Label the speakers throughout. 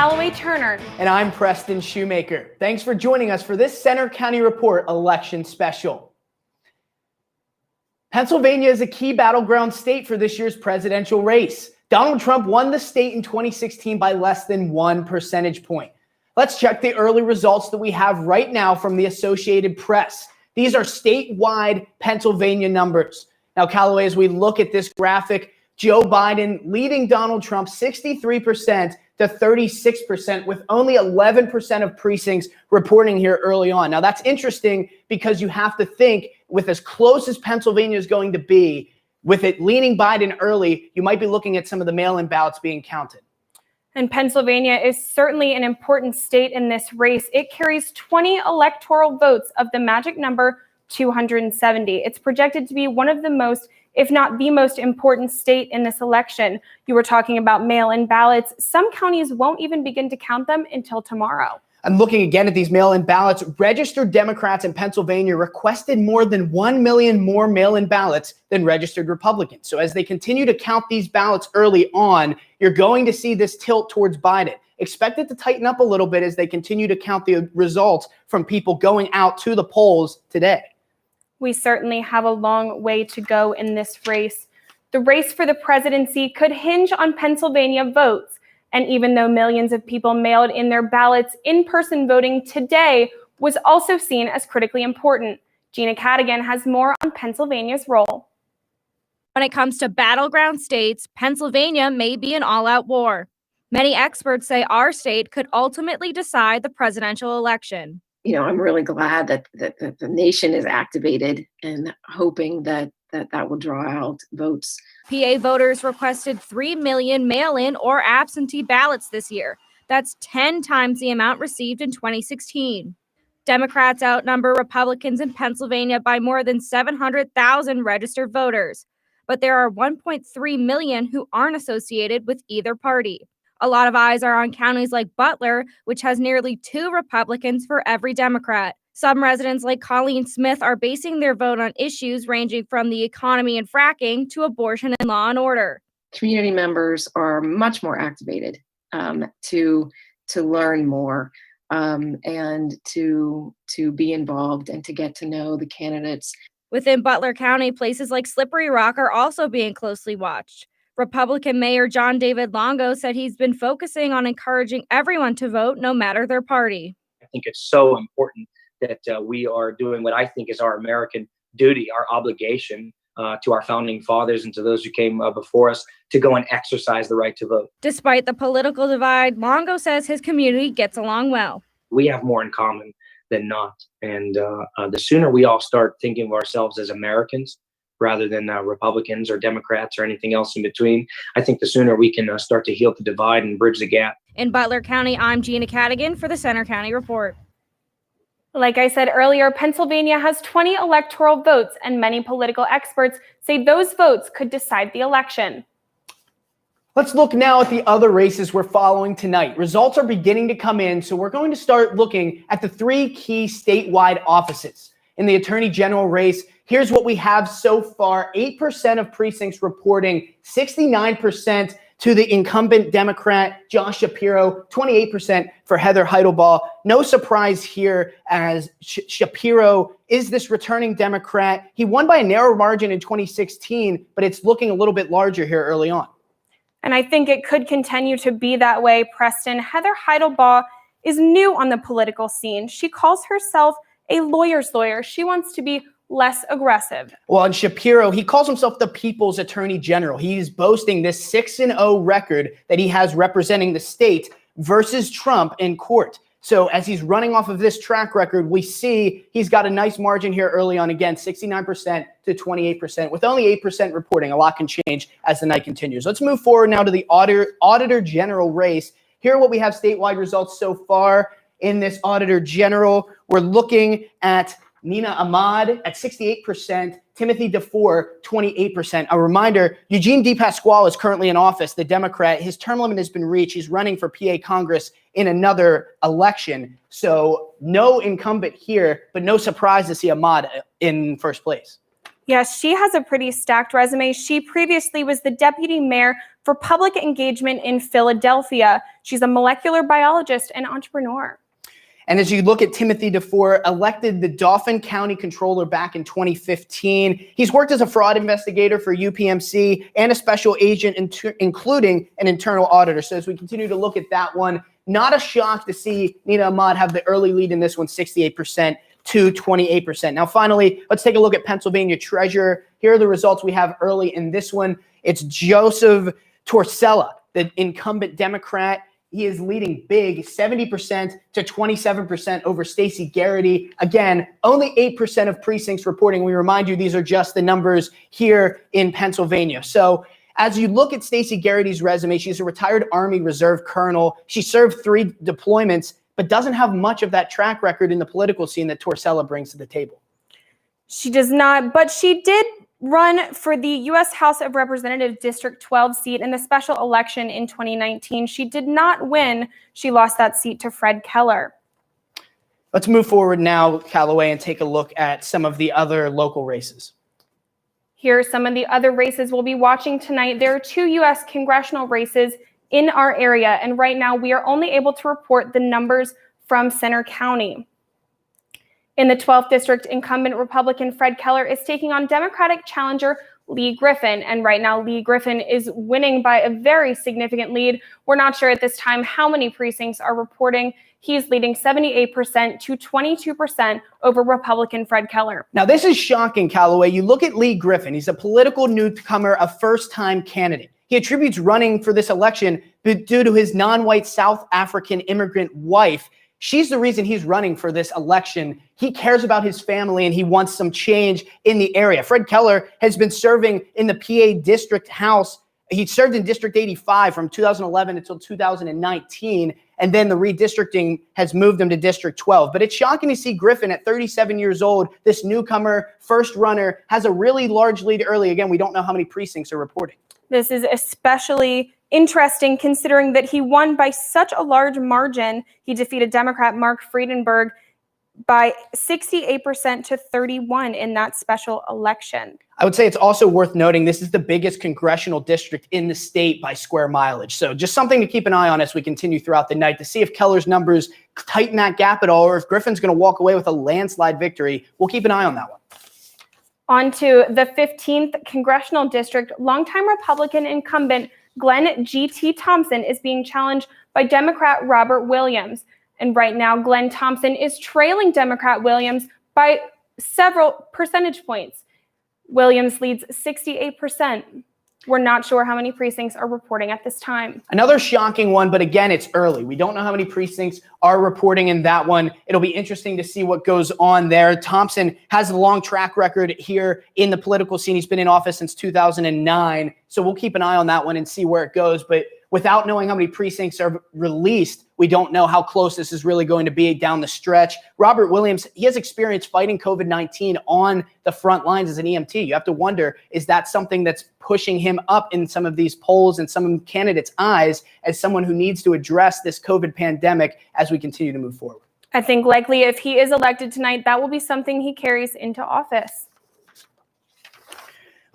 Speaker 1: Callaway Turner.
Speaker 2: And I'm Preston Shoemaker. Thanks for joining us for this Center County Report election special. Pennsylvania is a key battleground state for this year's presidential race. Donald Trump won the state in 2016 by less than 1 percentage point. Let's check the early results that we have right now from the Associated Press. These are statewide Pennsylvania numbers. Now, Callaway, as we look at this graphic, Joe Biden leading Donald Trump 63% to 36%, with only 11% of precincts reporting here early on. Now, that's interesting because you have to think, with as close as Pennsylvania is going to be, with it leaning Biden early, you might be looking at some of the mail-in ballots being counted.
Speaker 1: And Pennsylvania is certainly an important state in this race. It carries 20 electoral votes of the magic number 270. It's projected to be one of the most, if not the most important state in this election. You were talking about mail-in ballots. Some counties won't even begin to count them until tomorrow.
Speaker 2: I'm looking again at these mail-in ballots. Registered Democrats in Pennsylvania requested more than 1 million more mail-in ballots than registered Republicans. So as they continue to count these ballots early on, you're going to see this tilt towards Biden. Expect it to tighten up a little bit as they continue to count the results from people going out to the polls today.
Speaker 1: We certainly have a long way to go in this race. The race for the presidency could hinge on Pennsylvania votes. And even though millions of people mailed in their ballots, in-person voting today was also seen as critically important. Gina Cadigan has more on Pennsylvania's role.
Speaker 3: When it comes to battleground states, Pennsylvania may be an all-out war. Many experts say our state could ultimately decide the presidential election.
Speaker 4: You know, I'm really glad that the nation is activated and hoping that will draw out votes.
Speaker 3: PA voters requested 3 million mail-in or absentee ballots this year. That's 10 times the amount received in 2016. Democrats outnumber Republicans in Pennsylvania by more than 700,000 registered voters. But there are 1.3 million who aren't associated with either party. A lot of eyes are on counties like Butler, which has nearly 2 Republicans for every Democrat. Some residents like Colleen Smith are basing their vote on issues ranging from the economy and fracking to abortion and law and order.
Speaker 4: Community members are much more activated to learn more and to be involved and to get to know the candidates.
Speaker 3: Within Butler County, places like Slippery Rock are also being closely watched. Republican Mayor John David Longo said he's been focusing on encouraging everyone to vote no matter their party.
Speaker 5: I think it's so important that we are doing what I think is our American duty, our obligation to our founding fathers and to those who came before us to go and exercise the right to vote.
Speaker 3: Despite the political divide, Longo says his community gets along well.
Speaker 5: We have more in common than not. And the sooner we all start thinking of ourselves as Americans rather than Republicans or Democrats or anything else in between, I think the sooner we can start to heal the divide and bridge the gap.
Speaker 3: In Butler County, I'm Gina Cadigan for the Center County Report.
Speaker 1: Like I said earlier, Pennsylvania has 20 electoral votes, and many political experts say those votes could decide the election.
Speaker 2: Let's look now at the other races we're following tonight. Results are beginning to come in, so we're going to start looking at the 3 key statewide offices. In the Attorney General race, here's what we have so far. 8% of precincts reporting, 69% to the incumbent Democrat, Josh Shapiro, 28% for Heather Heidel. No surprise here, as Shapiro is this returning Democrat. He won by a narrow margin in 2016, but it's looking a little bit larger here early on.
Speaker 1: And I think it could continue to be that way, Preston. Heather Heidel is new on the political scene. She calls herself a lawyer's lawyer. She wants to be less aggressive.
Speaker 2: Well, and Shapiro, he calls himself the People's Attorney General. He's boasting this 6-0 record that he has representing the state versus Trump in court. So as he's running off of this track record, we see he's got a nice margin here early on. Again, 69% to 28%, with only 8% reporting. A lot can change as the night continues. Let's move forward now to the Auditor General race. Here are what we have statewide results so far in this Auditor General. We're looking at Nina Ahmad at 68%, Timothy DeFore, 28%. A reminder, Eugene DePasquale is currently in office, the Democrat. His term limit has been reached. He's running for PA Congress in another election. So no incumbent here, but no surprise to see Ahmad in first place.
Speaker 1: Yes, she has a pretty stacked resume. She previously was the deputy mayor for public engagement in Philadelphia. She's a molecular biologist and entrepreneur.
Speaker 2: And as you look at Timothy DeFore, elected the Dauphin County Controller back in 2015, he's worked as a fraud investigator for UPMC and a special agent, including an internal auditor. So as we continue to look at that one, not a shock to see Nina Ahmad have the early lead in this one, 68% to 28%. Now, finally, let's take a look at Pennsylvania Treasurer. Here are the results we have early in this one. It's Joseph Torsella, the incumbent Democrat. He is leading big, 70% to 27% over Stacey Garrity. Again, only 8% of precincts reporting. We remind you, these are just the numbers here in Pennsylvania. So as you look at Stacey Garrity's resume, she's a retired Army Reserve colonel. She served 3 deployments, but doesn't have much of that track record in the political scene that Torsella brings to the table.
Speaker 1: She does not, but she did run for the U.S. House of Representatives District 12 seat in the special election in 2019. She did not win. She lost that seat to Fred Keller.
Speaker 2: Let's move forward now, Callaway, and take a look at some of the other local races.
Speaker 1: Here are some of the other races we'll be watching tonight. There are 2 U.S. congressional races in our area, and right now we are only able to report the numbers from Center County. In the 12th district, incumbent Republican Fred Keller is taking on Democratic challenger Lee Griffin. And right now, Lee Griffin is winning by a very significant lead. We're not sure at this time how many precincts are reporting. He's leading 78% to 22% over Republican Fred Keller.
Speaker 2: Now, this is shocking, Callaway. You look at Lee Griffin. He's a political newcomer, a first-time candidate. He attributes running for this election due to his non-white South African immigrant wife. She's the reason he's running for this election. He cares about his family and he wants some change in the area. Fred Keller has been serving in the PA District House. He served in District 85 from 2011 until 2019, and then the redistricting has moved him to District 12. But it's shocking to see Griffin at 37 years old, this newcomer, first runner, has a really large lead early. Again, we don't know how many precincts are reporting. This
Speaker 1: is especially interesting considering that he won by such a large margin. He defeated Democrat Mark Friedenberg by 68% to 31% in that special election.
Speaker 2: I would say it's also worth noting this is the biggest congressional district in the state by square mileage. So just something to keep an eye on as we continue throughout the night to see if Keller's numbers tighten that gap at all or if Griffin's going to walk away with a landslide victory. We'll keep an eye on that one.
Speaker 1: On to the 15th congressional district, longtime Republican incumbent Glenn G.T. Thompson is being challenged by Democrat Robert Williams. And right now, Glenn Thompson is trailing Democrat Williams by several percentage points. Williams leads 68%. We're not sure how many precincts are reporting at this time.
Speaker 2: Another shocking one, but again, it's early. We don't know how many precincts are reporting in that one. It'll be interesting to see what goes on there. Thompson has a long track record here in the political scene. He's been in office since 2009. So we'll keep an eye on that one and see where it goes. But without knowing how many precincts are released, we don't know how close this is really going to be down the stretch. Robert Williams, he has experience fighting COVID-19 on the front lines as an EMT. You have to wonder, is that something that's pushing him up in some of these polls and some candidates' eyes as someone who needs to address this COVID pandemic as we continue to move forward?
Speaker 1: I think likely if he is elected tonight, that will be something he carries into office.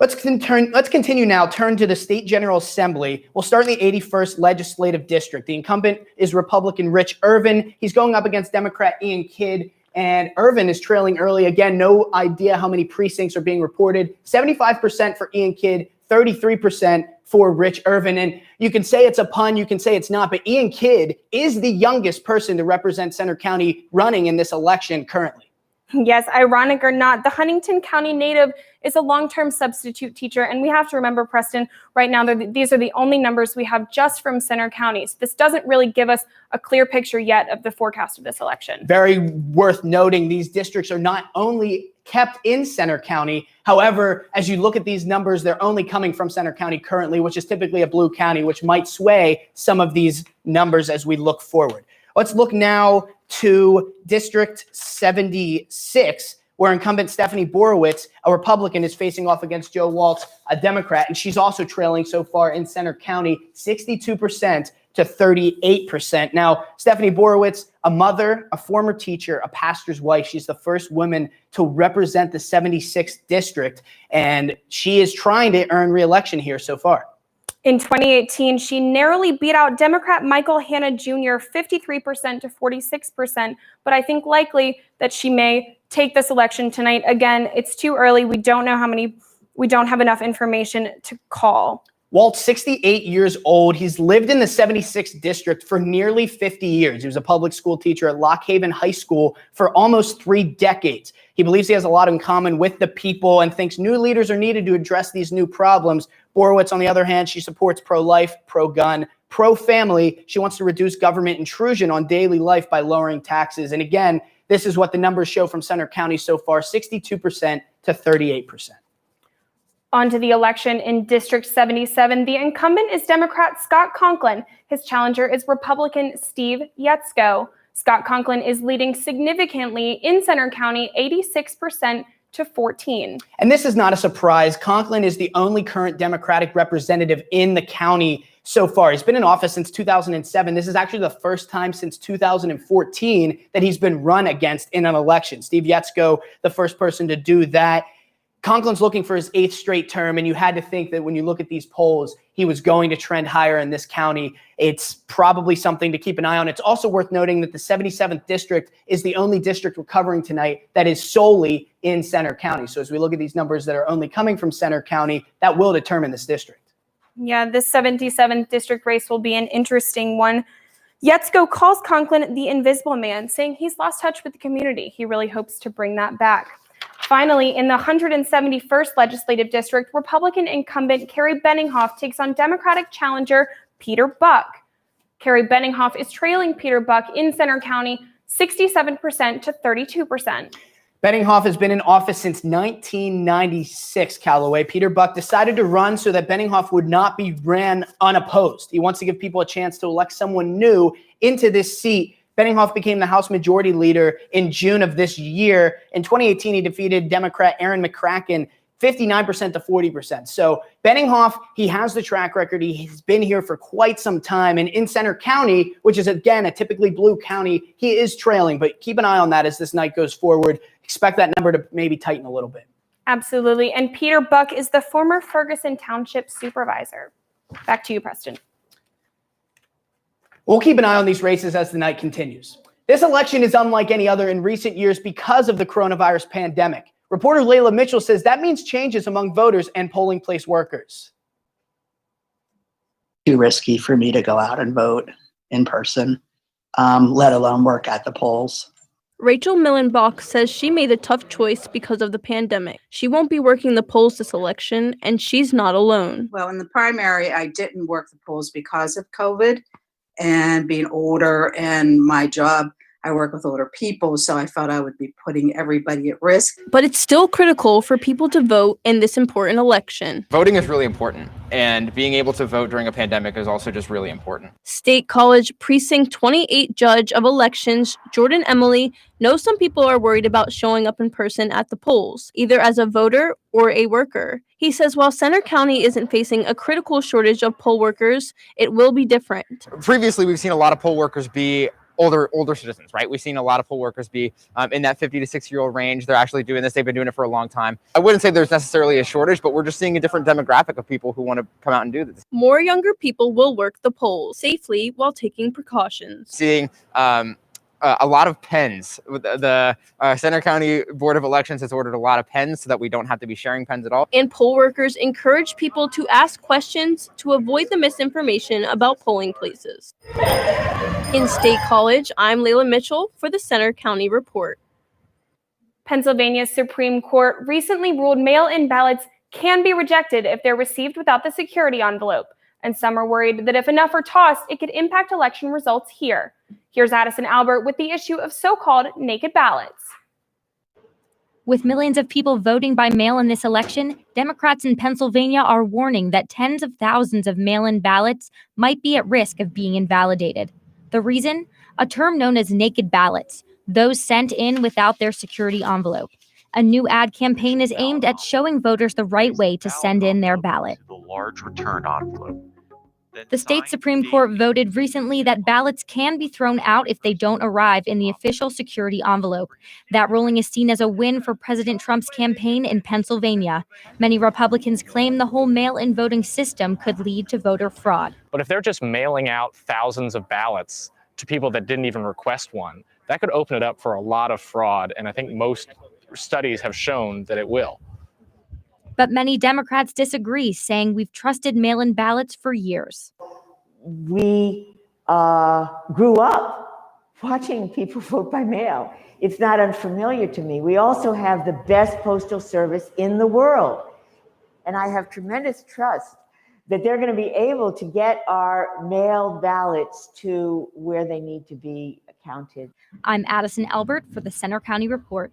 Speaker 2: Let's continue now. Turn to the State General Assembly. We'll start in the 81st Legislative District. The incumbent is Republican Rich Irvin. He's going up against Democrat Ian Kidd, and Irvin is trailing early. Again, no idea how many precincts are being reported. 75% for Ian Kidd, 33% for Rich Irvin. And you can say it's a pun, you can say it's not, but Ian Kidd is the youngest person to represent Center County running in this election currently.
Speaker 1: Yes, ironic or not, the Huntington County native is a long-term substitute teacher. And we have to remember, Preston, right now, these are the only numbers we have just from Center County. So this doesn't really give us a clear picture yet of the forecast of this election.
Speaker 2: Very worth noting, these districts are not only kept in Center County. However, as you look at these numbers, they're only coming from Center County currently, which is typically a blue county, which might sway some of these numbers as we look forward. Let's look now to District 76, where incumbent Stephanie Borowitz, a Republican, is facing off against Joe Waltz, a Democrat, and she's also trailing so far in Center County, 62% to 38%. Now, Stephanie Borowitz, a mother, a former teacher, a pastor's wife, she's the first woman to represent the 76th district, and she is trying to earn re-election here so far.
Speaker 1: In 2018, she narrowly beat out Democrat Michael Hanna Jr. 53% to 46%, but I think likely that she may take this election tonight. Again, it's too early. We don't have enough information to call.
Speaker 2: Walt's 68 years old. He's lived in the 76th district for nearly 50 years. He was a public school teacher at Lock Haven High School for almost 3 decades. He believes he has a lot in common with the people and thinks new leaders are needed to address these new problems. Borowitz, on the other hand, she supports pro-life, pro-gun, pro-family. She wants to reduce government intrusion on daily life by lowering taxes. And again, this is what the numbers show from Center County so far, 62% to 38%.
Speaker 1: On to the election in District 77. The incumbent is Democrat Scott Conklin. His challenger is Republican Steve Yetzko. Scott Conklin is leading significantly in Center County, 86% to 14.
Speaker 2: And this is not a surprise. Conklin is the only current Democratic representative in the county so far. He's been in office since 2007. This is actually the first time since 2014 that he's been run against in an election. Steve Yetzko, the first person to do that. Conklin's looking for his 8th straight term, and you had to think that when you look at these polls, he was going to trend higher in this county. It's probably something to keep an eye on. It's also worth noting that the 77th district is the only district we're covering tonight that is solely in Center County. So as we look at these numbers that are only coming from Center County, that will determine this district.
Speaker 1: Yeah, this 77th district race will be an interesting one. Yetzko calls Conklin the invisible man, saying he's lost touch with the community. He really hopes to bring that back. Finally, in the 171st Legislative District, Republican incumbent Carrie Benninghoff takes on Democratic challenger Peter Buck. Carrie Benninghoff is trailing Peter Buck in Center County 67% to 32%.
Speaker 2: Benninghoff has been in office since 1996, Callaway. Peter Buck decided to run so that Benninghoff would not be ran unopposed. He wants to give people a chance to elect someone new into this seat. Benninghoff became the House Majority Leader in June of this year. In 2018, he defeated Democrat Aaron McCracken 59% to 40%. So Benninghoff, he has the track record. He's been here for quite some time. And in Center County, which is, again, a typically blue county, he is trailing. But keep an eye on that as this night goes forward. Expect that number to maybe tighten a little bit.
Speaker 1: Absolutely. And Peter Buck is the former Ferguson Township Supervisor. Back to you, Preston.
Speaker 2: We'll keep an eye on these races as the night continues. This election is unlike any other in recent years because of the coronavirus pandemic. Reporter Layla Mitchell says that means changes among voters and polling place workers.
Speaker 6: Too risky for me to go out and vote in person, let alone work at the polls.
Speaker 7: Rachel Millenbach says she made a tough choice because of the pandemic. She won't be working the polls this election, and she's not alone.
Speaker 8: Well, in the primary, I didn't work the polls because of COVID and being older, and my job, I work with older people, so I felt I would be putting everybody at risk.
Speaker 7: But it's still critical for people to vote in this important election.
Speaker 9: Voting is really important, and being able to vote during a pandemic is also just really important.
Speaker 7: State College Precinct 28 Judge of Elections, Jordan Emily, knows some people are worried about showing up in person at the polls, either as a voter or a worker. He says while Center County isn't facing a critical shortage of poll workers, it will be different.
Speaker 9: Previously, we've seen a lot of poll workers be older citizens, right? We've seen a lot of poll workers be in that 50 to 60-year-old range. They're actually doing this. They've been doing it for a long time. I wouldn't say there's necessarily a shortage, but we're just seeing a different demographic of people who want to come out and do this.
Speaker 7: More younger people will work the polls safely while taking precautions.
Speaker 9: Seeing a lot of pens. The Center County Board of Elections has ordered a lot of pens so that we don't have to be sharing pens at all.
Speaker 7: And poll workers encourage people to ask questions to avoid the misinformation about polling places. In State College, I'm Layla Mitchell for the Center County Report.
Speaker 1: Pennsylvania's Supreme Court recently ruled mail-in ballots can be rejected if they're received without the security envelope. And some are worried that if enough are tossed, it could impact election results here. Here's Addison Albert with the issue of so-called naked ballots.
Speaker 10: With millions of people voting by mail in this election, Democrats in Pennsylvania are warning that tens of thousands of mail-in ballots might be at risk of being invalidated. The reason? A term known as naked ballots, those sent in without their security envelope. A new ad campaign is aimed at showing voters the right way to send in their ballot.
Speaker 11: The large return envelope.
Speaker 3: The state Supreme Court voted recently that ballots can be thrown out if they don't arrive in the official security envelope. That ruling is seen as a win for President Trump's campaign in Pennsylvania. Many Republicans claim the whole mail-in voting system could lead to voter fraud.
Speaker 11: But if they're just mailing out thousands of ballots to people that didn't even request one, that could open it up for a lot of fraud, and I think most studies have shown that it will.
Speaker 3: But many Democrats disagree, saying we've trusted mail-in ballots for years.
Speaker 12: We grew up watching people vote by mail. It's not unfamiliar to me. We also have the best postal service in the world. And I have tremendous trust that they're going to be able to get our mail ballots to where they need to be counted.
Speaker 3: I'm Addison Albert for the Center County Report.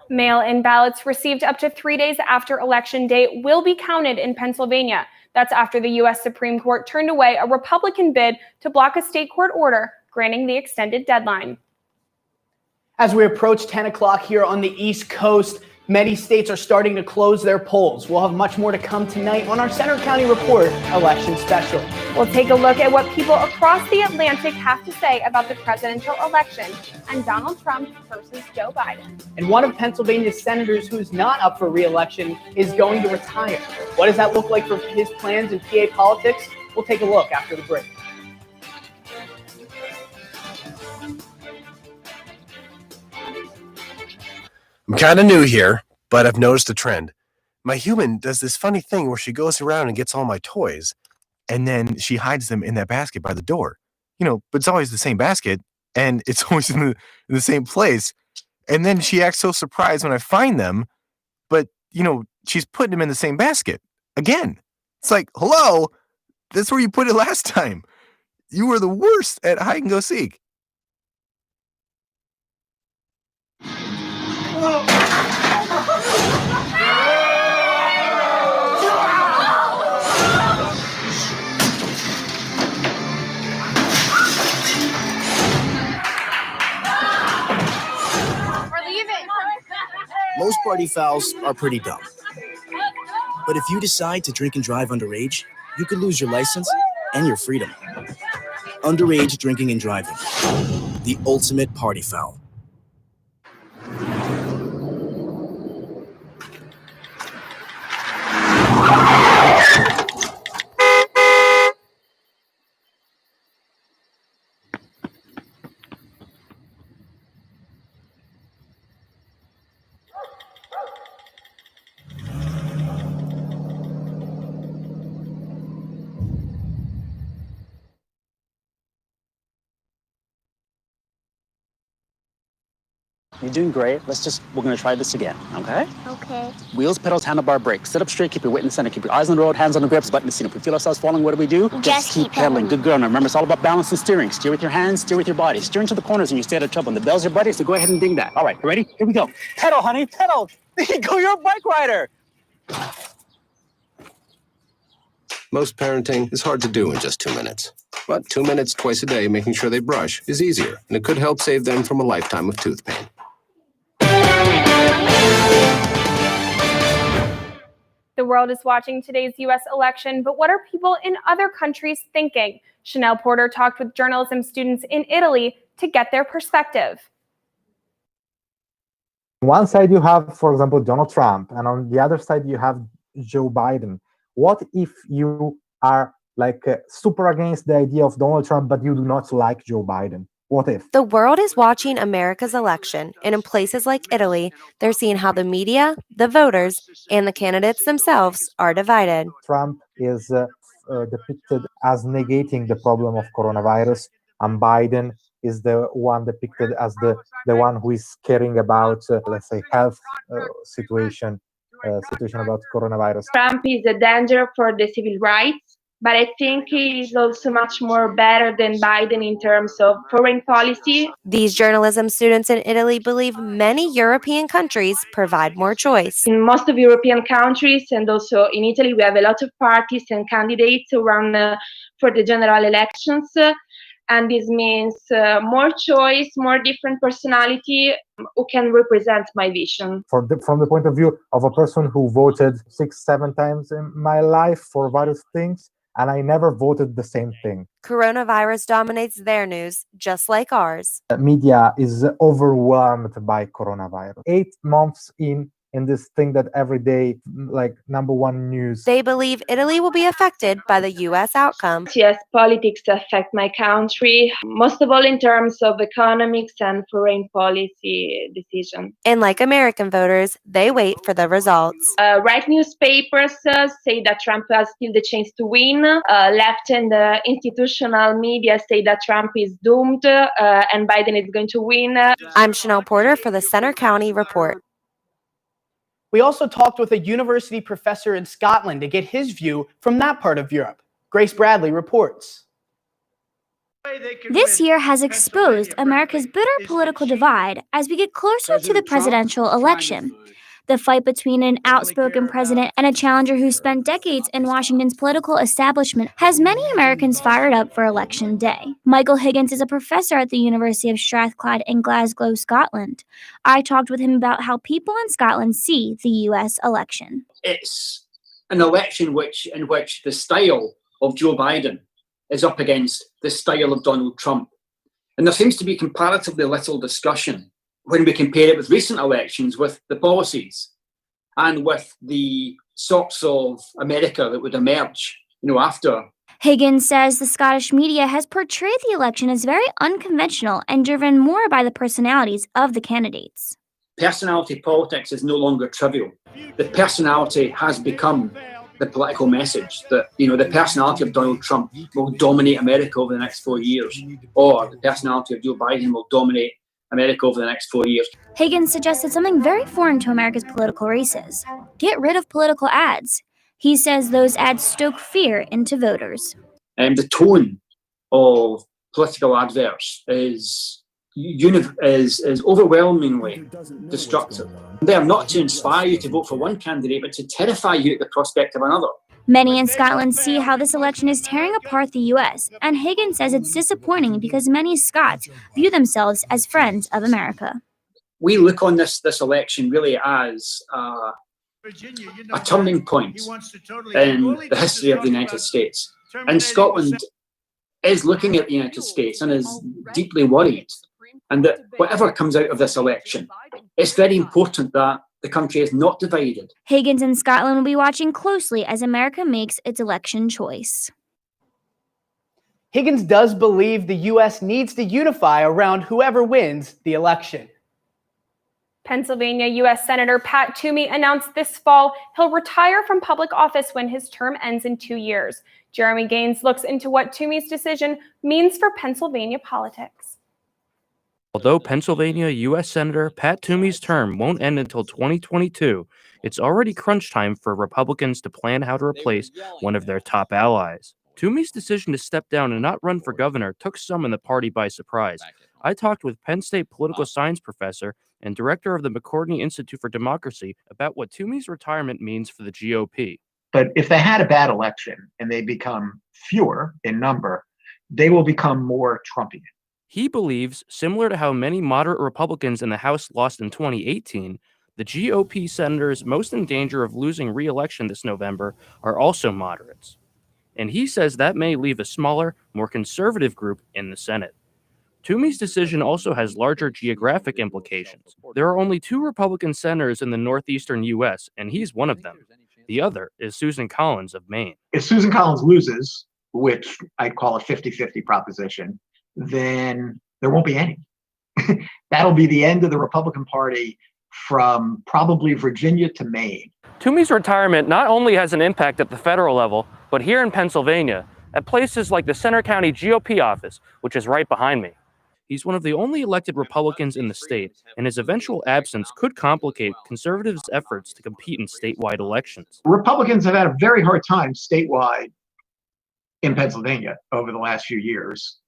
Speaker 1: Mail-in ballots received up to 3 days after Election Day will be counted in Pennsylvania. That's after the U.S. Supreme Court turned away a Republican bid to block a state court order granting the extended deadline.
Speaker 2: As we approach 10 o'clock here on the East Coast, many states are starting to close their polls. We'll have much more to come tonight on our Center County Report Election Special.
Speaker 1: We'll take a look at what people across the Atlantic have to say about the presidential election and Donald Trump versus Joe Biden.
Speaker 2: And one of Pennsylvania's senators who's not up for re-election is going to retire. What does that look like for his plans in PA politics? We'll take a look after the break.
Speaker 13: I'm kind of new here, but I've noticed a trend. My human does this funny thing where she goes around and gets all my toys, and then she hides them in that basket by the door. But it's always the same basket, and it's always in the same place. And then she acts so surprised when I find them, but, she's putting them in the same basket again. It's like, hello, that's where you put it last time. You were the worst at hide and go seek.
Speaker 14: Most party fouls are pretty dumb. But if you decide to drink and drive underage, you could lose your license and your freedom. Underage drinking and driving. The ultimate party foul.
Speaker 15: You're doing great. We're gonna try this again, okay?
Speaker 16: Okay.
Speaker 15: Wheels, pedals, handlebar, brakes. Sit up straight, keep your weight in the center, keep your eyes on the road, hands on the grips, button the seat. If we feel ourselves falling, what do?
Speaker 16: Just keep
Speaker 15: pedaling. Good girl. Now remember, it's all about balance and steering. Steer with your hands, steer with your body. Steer into the corners and you stay out of trouble. And the bell's your buddy, so go ahead and ding that. All right, you ready? Here we go. Pedal, honey, pedal. There you go, you're a bike rider.
Speaker 13: Most parenting is hard to do in just 2 minutes. But 2 minutes twice a day making sure they brush is easier, and it could help save them from a lifetime of tooth pain.
Speaker 1: The world is watching today's U.S. election, but what are people in other countries thinking? Chanel Porter talked with journalism students in Italy to get their perspective.
Speaker 17: On one side, you have, for example, Donald Trump, and on the other side, you have Joe Biden. What if you are super against the idea of Donald Trump, but you do not like Joe Biden? What if?
Speaker 18: The world is watching America's election, and in places like Italy, they're seeing how the media, the voters, and the candidates themselves are divided.
Speaker 17: Trump is depicted as negating the problem of coronavirus, and Biden is the one depicted as the one who is caring about, let's say, health situation about coronavirus.
Speaker 19: Trump is a danger for the civil rights, but I think he is also much more better than Biden in terms of foreign policy.
Speaker 18: These journalism students in Italy believe many European countries provide more choice.
Speaker 19: In most of European countries and also in Italy, we have a lot of parties and candidates who run for the general elections. And this means more choice, more different personality who can represent my vision.
Speaker 17: From the point of view of a person who voted 6-7 times in my life for various things, and I never voted the same thing.
Speaker 18: Coronavirus dominates their news, just like ours.
Speaker 17: The media is overwhelmed by coronavirus. 8 months in this thing that every day, like #1 news.
Speaker 18: They believe Italy will be affected by the U.S. outcome.
Speaker 19: Yes, politics affect my country, most of all in terms of economics and foreign policy decisions.
Speaker 18: And like American voters, they wait for the results.
Speaker 19: Right newspapers say that Trump has still the chance to win. Left and institutional media say that Trump is doomed and Biden is going to win.
Speaker 18: I'm Chanel Porter for the Center County Report.
Speaker 2: We also talked with a university professor in Scotland to get his view from that part of Europe. Grace Bradley reports.
Speaker 16: This year has exposed America's bitter political divide as we get closer to the presidential election. The fight between an outspoken president and a challenger who spent decades in Washington's political establishment has many Americans fired up for Election Day. Michael Higgins is a professor at the University of Strathclyde in Glasgow, Scotland. I talked with him about how people in Scotland see the U.S. election.
Speaker 20: It's an election in which the style of Joe Biden is up against the style of Donald Trump. And there seems to be comparatively little discussion when we compare it with recent elections, with the policies and with the sorts of America that would emerge, after.
Speaker 16: Higgins says the Scottish media has portrayed the election as very unconventional and driven more by the personalities of the candidates.
Speaker 20: Personality politics is no longer trivial. The personality has become the political message that, the personality of Donald Trump will dominate America over the next 4 years, or the personality of Joe Biden will dominate America over the next 4 years.
Speaker 16: Higgins suggested something very foreign to America's political races. Get rid of political ads. He says those ads stoke fear into voters.
Speaker 20: The tone of political adverts is overwhelmingly destructive. They are not to inspire you to vote for one candidate, but to terrify you at the prospect of another.
Speaker 16: Many in Scotland see how this election is tearing apart the U.S., and Higgins says it's disappointing because many Scots view themselves as friends of America.
Speaker 20: We look on this election really as a turning point in the history of the United States. And Scotland is looking at the United States and is deeply worried. And that whatever comes out of this election, it's very important that the country is not divided.
Speaker 16: Higgins and Scotland will be watching closely as America makes its election choice.
Speaker 2: Higgins does believe the U.S. needs to unify around whoever wins the election.
Speaker 1: Pennsylvania U.S. Senator Pat Toomey announced this fall he'll retire from public office when his term ends in 2 years. Jeremy Gaines looks into what Toomey's decision means for Pennsylvania politics.
Speaker 21: Although Pennsylvania U.S. Senator Pat Toomey's term won't end until 2022, it's already crunch time for Republicans to plan how to replace one of their top allies. Toomey's decision to step down and not run for governor took some in the party by surprise. I talked with Penn State political science professor and director of the McCourtney Institute for Democracy about what Toomey's retirement means for the GOP.
Speaker 22: But if they had a bad election and they become fewer in number, they will become more Trumpian.
Speaker 21: He believes, similar to how many moderate Republicans in the House lost in 2018, the GOP senators most in danger of losing re-election this November are also moderates. And he says that may leave a smaller, more conservative group in the Senate. Toomey's decision also has larger geographic implications. There are only 2 Republican senators in the northeastern U.S., and he's one of them. The other is Susan Collins of Maine.
Speaker 22: If Susan Collins loses, which I'd call a 50-50 proposition, then there won't be any. That'll be the end of the Republican Party from probably Virginia to Maine.
Speaker 21: Toomey's retirement not only has an impact at the federal level, but here in Pennsylvania, at places like the Center County GOP office, which is right behind me. He's one of the only elected Republicans in the state, and his eventual absence could complicate conservatives' efforts to compete in statewide elections.
Speaker 22: Republicans have had a very hard time statewide in Pennsylvania over the last few years.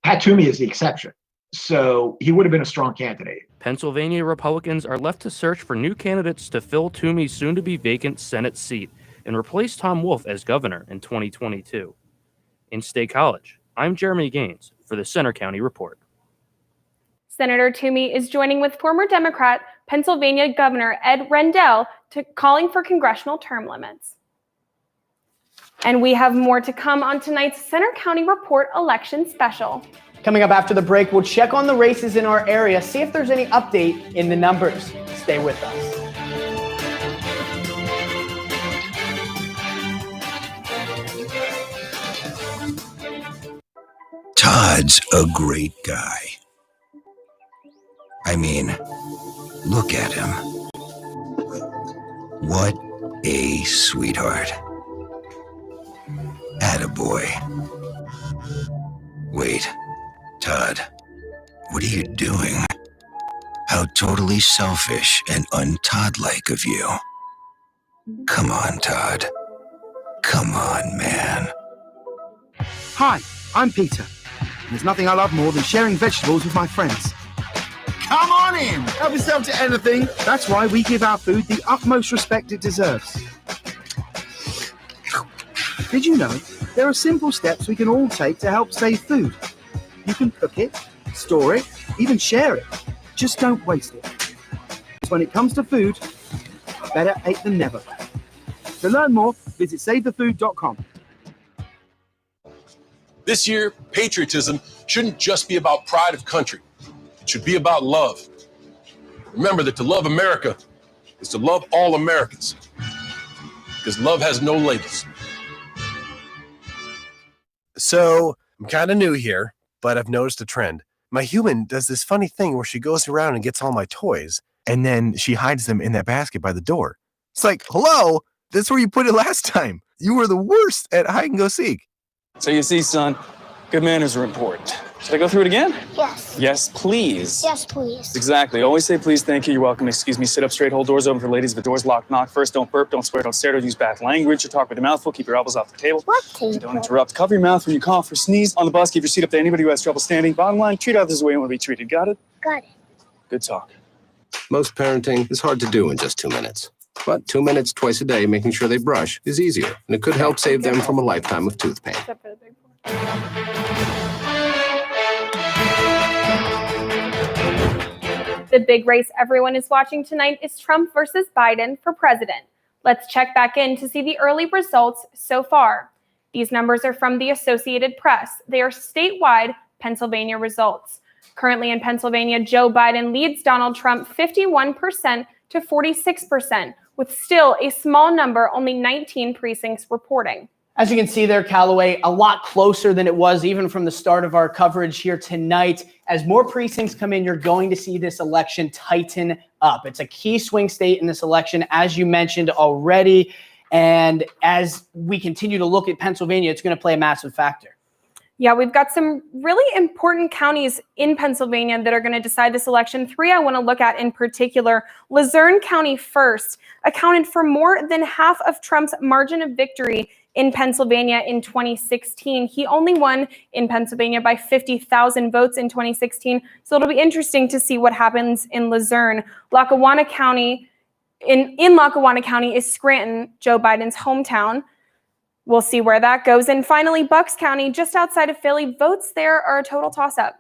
Speaker 22: Pat Toomey is the exception, so he would have been a strong candidate.
Speaker 21: Pennsylvania Republicans are left to search for new candidates to fill Toomey's soon-to-be vacant Senate seat and replace Tom Wolf as governor in 2022. In State College, I'm Jeremy Gaines for the Center County Report.
Speaker 1: Senator Toomey is joining with former Democrat Pennsylvania Governor Ed Rendell calling for congressional term limits. And we have more to come on tonight's Center County Report election special.
Speaker 2: Coming up after the break, we'll check on the races in our area, see if there's any update in the numbers. Stay with us.
Speaker 4: Todd's a great guy. I mean, look at him. What a sweetheart. Attaboy. Wait, Todd, what are you doing? How totally selfish and un-Todd-like of you. Come on, Todd. Come on, man.
Speaker 5: Hi, I'm Peter. There's nothing I love more than sharing vegetables with my friends. Come on in! Help yourself to anything. That's why we give our food the utmost respect it deserves. Did you know there are simple steps we can all take to help save food? You can cook it, store it, even share it. Just don't waste it. When it comes to food, better ate than never. To learn more, visit SaveTheFood.com.
Speaker 23: This year, patriotism shouldn't just be about pride of country. It should be about love. Remember that to love America is to love all Americans, because love has no labels.
Speaker 13: So, I'm kind of new here, but I've noticed a trend. My human does this funny thing where she goes around and gets all my toys, and then she hides them in that basket by the door. It's like, hello, that's where you put it last time. You were the worst at hide and go seek.
Speaker 24: So you see, son, good manners are important. Should I go through it again?
Speaker 25: Yes.
Speaker 24: Yes, please.
Speaker 25: Yes, please.
Speaker 24: Exactly. Always say please, thank you, you're welcome, excuse me, sit up straight, hold doors open for ladies. If the door's locked, knock first, don't burp, don't swear, don't stare, don't use bad language, or talk with your mouth full, keep your elbows off the table.
Speaker 25: What table?
Speaker 24: Don't interrupt. Cover your mouth when you cough or sneeze. On the bus, keep your seat up to anybody who has trouble standing. Bottom line, treat others the way you want to be treated. Got it?
Speaker 25: Got it.
Speaker 24: Good talk.
Speaker 26: Most parenting is hard to do in just 2 minutes. But 2 minutes twice a day making sure they brush is easier, and it could help save them from a lifetime of tooth pain.
Speaker 1: The big race everyone is watching tonight is Trump versus Biden for president. Let's check back in to see the early results so far. These numbers are from the Associated Press. They are statewide Pennsylvania results. Currently in Pennsylvania, Joe Biden leads Donald Trump 51% to 46%, with still a small number, only 19 precincts reporting.
Speaker 2: As you can see there, Callaway, a lot closer than it was even from the start of our coverage here tonight. As more precincts come in, you're going to see this election tighten up. It's a key swing state in this election, as you mentioned already. And as we continue to look at Pennsylvania, it's going to play a massive factor.
Speaker 1: Yeah, we've got some really important counties in Pennsylvania that are going to decide this election. 3 I want to look at in particular. Luzerne County first accounted for more than half of Trump's margin of victory in Pennsylvania in 2016. He only won in Pennsylvania by 50,000 votes in 2016. So it'll be interesting to see what happens in Luzerne. Lackawanna County, in Lackawanna County is Scranton, Joe Biden's hometown. We'll see where that goes. And finally, Bucks County, just outside of Philly, votes there are a total toss-up.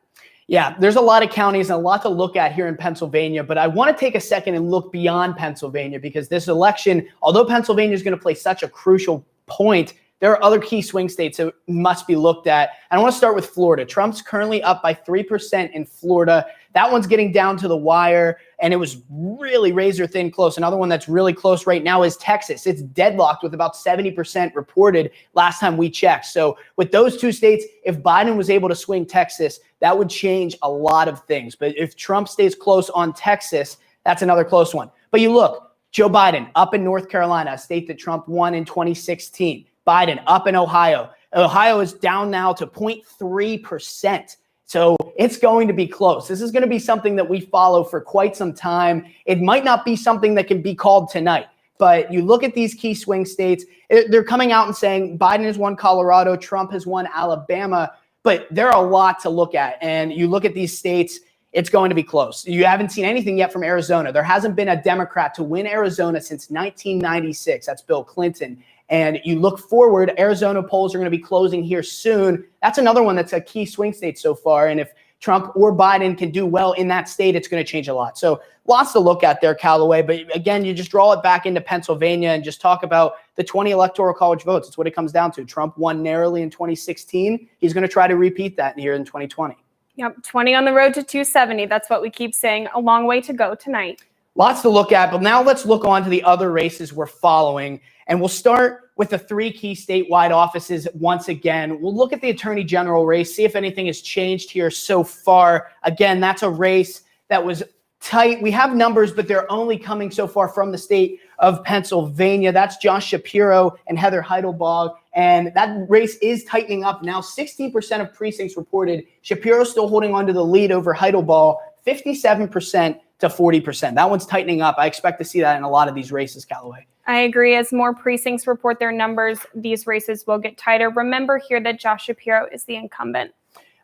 Speaker 2: Yeah, there's a lot of counties and a lot to look at here in Pennsylvania, but I want to take a second and look beyond Pennsylvania because this election, although Pennsylvania is going to play such a crucial point, there are other key swing states that must be looked at. And I want to start with Florida. Trump's currently up by 3% in Florida. That one's getting down to the wire, and it was really razor thin close. Another one that's really close right now is Texas. It's deadlocked with about 70% reported last time we checked. So with those two states, if Biden was able to swing Texas, that would change a lot of things. But if Trump stays close on Texas, that's another close one. But you look, Joe Biden up in North Carolina, a state that Trump won in 2016. Biden up in Ohio. Ohio is down now to 0.3%. So it's going to be close. This is going to be something that we follow for quite some time. It might not be something that can be called tonight, but you look at these key swing states, they're coming out and saying Biden has won Colorado, Trump has won Alabama, but there are a lot to look at. And you look at these states, it's going to be close. You haven't seen anything yet from Arizona. There hasn't been a Democrat to win Arizona since 1996. That's Bill Clinton. And you look forward, Arizona polls are going to be closing here soon. That's another one that's a key swing state so far. And if Trump or Biden can do well in that state, it's going to change a lot. So lots to look at there, Callaway. But again, you just draw it back into Pennsylvania and just talk about the 20 electoral college votes. It's what it comes down to. Trump won narrowly in 2016. He's going to try to repeat that here in 2020.
Speaker 1: Yep, 20 on the road to 270. That's what we keep saying. A long way to go tonight.
Speaker 2: Lots to look at, but now let's look on to the other races we're following. And we'll start with the 3 key statewide offices once again. We'll look at the Attorney General race, see if anything has changed here so far. Again, that's a race that was tight. We have numbers, but they're only coming so far from the state of Pennsylvania. That's Josh Shapiro and Heather Heidelbaugh. And that race is tightening up now. 16% of precincts reported. Shapiro still holding on to the lead over Heidelbaugh, 57% to 40%. That one's tightening up. I expect to see that in a lot of these races, Callaway.
Speaker 1: I agree. As more precincts report their numbers, these races will get tighter. Remember here that Josh Shapiro is the incumbent.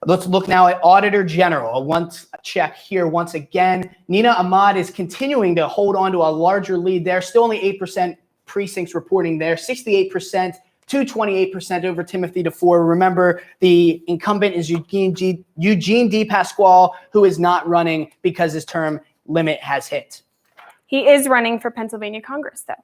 Speaker 2: Let's look now at Auditor General. A check here once again. Nina Ahmad is continuing to hold on to a larger lead there. Still only 8% precincts reporting there. 68% to 28% over Timothy DeFore. Remember, the incumbent is Eugene D. Pasquale, who is not running because his term limit has hit.
Speaker 1: He is running for Pennsylvania Congress, though.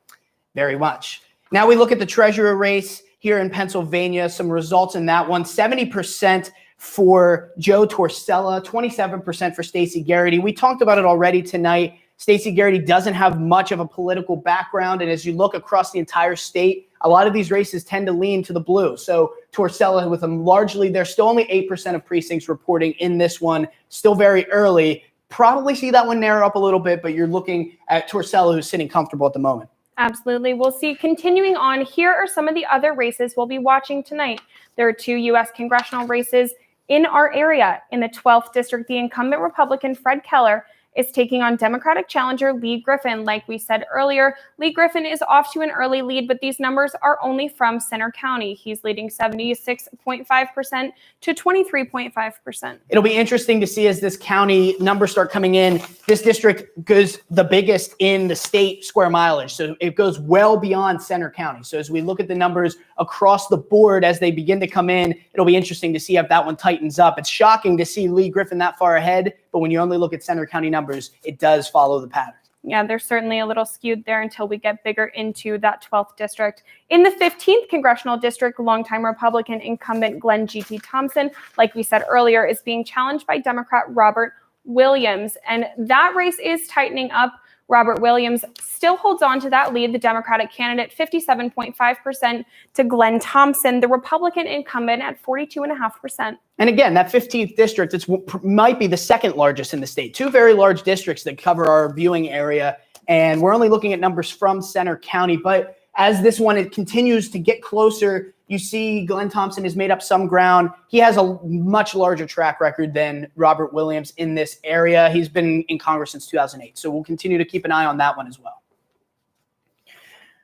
Speaker 2: Very much. Now we look at the treasurer race here in Pennsylvania. Some results in that one. 70% for Joe Torsella, 27% for Stacey Garrity. We talked about it already tonight. Stacey Garrity doesn't have much of a political background, and as you look across the entire state, a lot of these races tend to lean to the blue. So Torsella with them largely, there's still only 8% of precincts reporting in this one. Still very early. Probably see that one narrow up a little bit, but you're looking at Torsella, who's sitting comfortable at the moment.
Speaker 1: Absolutely. We'll see. Continuing on, here are some of the other races we'll be watching tonight. There are 2 U.S. congressional races in our area. In the 12th district, the incumbent Republican Fred Keller is taking on Democratic challenger Lee Griffin. Like we said earlier, Lee Griffin is off to an early lead, but these numbers are only from Center County. He's leading 76.5% to 23.5%.
Speaker 2: It'll be interesting to see as this county numbers start coming in. This district goes the biggest in the state square mileage, so it goes well beyond Center County. So as we look at the numbers across the board as they begin to come in, it'll be interesting to see if that one tightens up. It's shocking to see Lee Griffin that far ahead, but when you only look at Center County numbers, it does follow the pattern.
Speaker 1: Yeah, they're certainly a little skewed there until we get bigger into that 12th district. In the 15th congressional district, longtime Republican incumbent Glenn G.T. Thompson, like we said earlier, is being challenged by Democrat Robert Williams. And that race is tightening up. Robert Williams still holds on to that lead, the Democratic candidate, 57.5% to Glenn Thompson, the Republican incumbent at 42.5%.
Speaker 2: And again, that 15th district, might be the second largest in the state. 2 very large districts that cover our viewing area. And we're only looking at numbers from Center County. But as this one, it continues to get closer, you see Glenn Thompson has made up some ground. He has a much larger track record than Robert Williams in this area. He's been in Congress since 2008. So we'll continue to keep an eye on that one as well.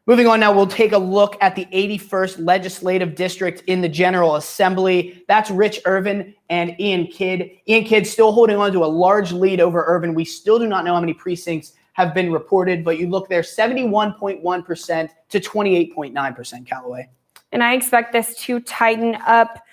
Speaker 2: Moving on now, we'll take a look at the 81st Legislative District in the General Assembly. That's Rich Irvin and Ian Kidd. Ian Kidd still holding on to a large lead over Irvin. We still do not know how many precincts have been reported, but you look there, 71.1% to 28.9%, Callaway.
Speaker 1: And I expect this to tighten up.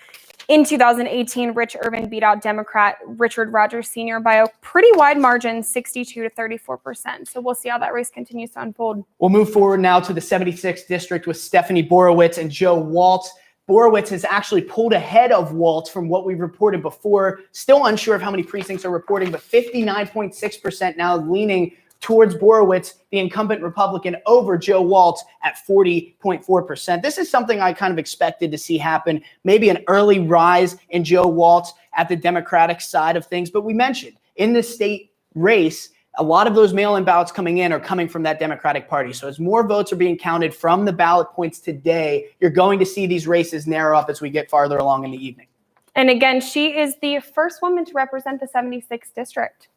Speaker 1: In 2018, Rich Irvin beat out Democrat Richard Rogers Sr. by a pretty wide margin, 62 to 34%. So we'll see how that race continues to unfold.
Speaker 2: We'll move forward now to the 76th district with Stephanie Borowitz and Joe Waltz. Borowitz has actually pulled ahead of Waltz from what we've reported before. Still unsure of how many precincts are reporting, but 59.6% now leaning towards Borowitz, the incumbent Republican, over Joe Waltz at 40.4%. This is something I kind of expected to see happen, maybe an early rise in Joe Waltz at the Democratic side of things. But we mentioned in the state race, a lot of those mail-in ballots coming in are coming from that Democratic Party. So as more votes are being counted from the ballot points today, you're going to see these races narrow up as we get farther along in the evening.
Speaker 1: And again, she is the first woman to represent the 76th district.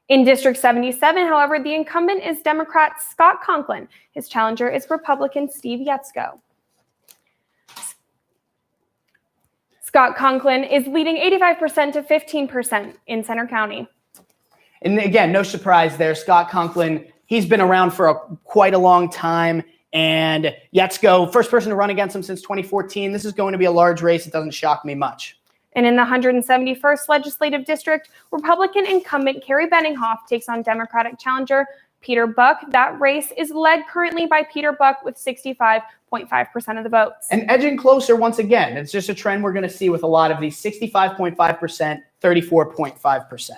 Speaker 1: In District 77, however, the incumbent is Democrat Scott Conklin. His challenger is Republican Steve Yetzko. Scott Conklin is leading 85% to 15% in Center County.
Speaker 2: And again, no surprise there. Scott Conklin, he's been around for quite a long time. And Yetzko, first person to run against him since 2014. This is going to be a large race. It doesn't shock me much.
Speaker 1: And in the 171st Legislative District, Republican incumbent Carrie Benninghoff takes on Democratic challenger Peter Buck. That race is led currently by Peter Buck with 65.5% of the votes.
Speaker 2: And edging closer once again. It's just a trend we're going to see with a lot of these 65.5%, 34.5%.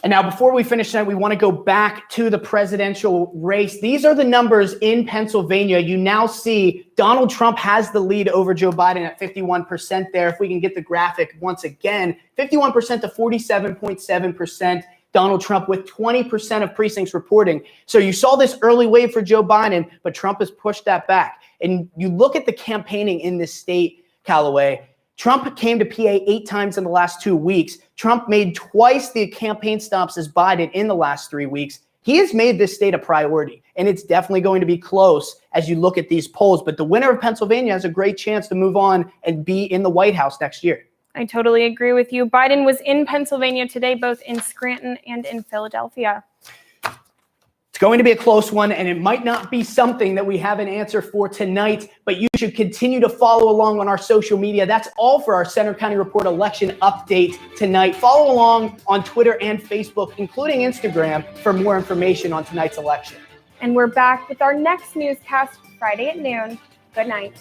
Speaker 2: And now before we finish tonight, we want to go back to the presidential race. These are the numbers in Pennsylvania. You now see Donald Trump has the lead over Joe Biden at 51% there. If we can get the graphic once again, 51% to 47.7%. Donald Trump with 20% of precincts reporting. So you saw this early wave for Joe Biden, but Trump has pushed that back. And you look at the campaigning in this state, Callaway, Trump came to PA 8 times in the last 2 weeks. Trump made twice the campaign stops as Biden in the last 3 weeks. He has made this state a priority, and it's definitely going to be close as you look at these polls. But the winner of Pennsylvania has a great chance to move on and be in the White House next year.
Speaker 1: I totally agree with you. Biden was in Pennsylvania today, both in Scranton and in Philadelphia.
Speaker 2: It's going to be a close one, and it might not be something that we have an answer for tonight, but you should continue to follow along on our social media. That's all for our Center County Report election update tonight. Follow along on Twitter and Facebook, including Instagram, for more information on tonight's election.
Speaker 1: And we're back with our next newscast Friday at noon. Good night.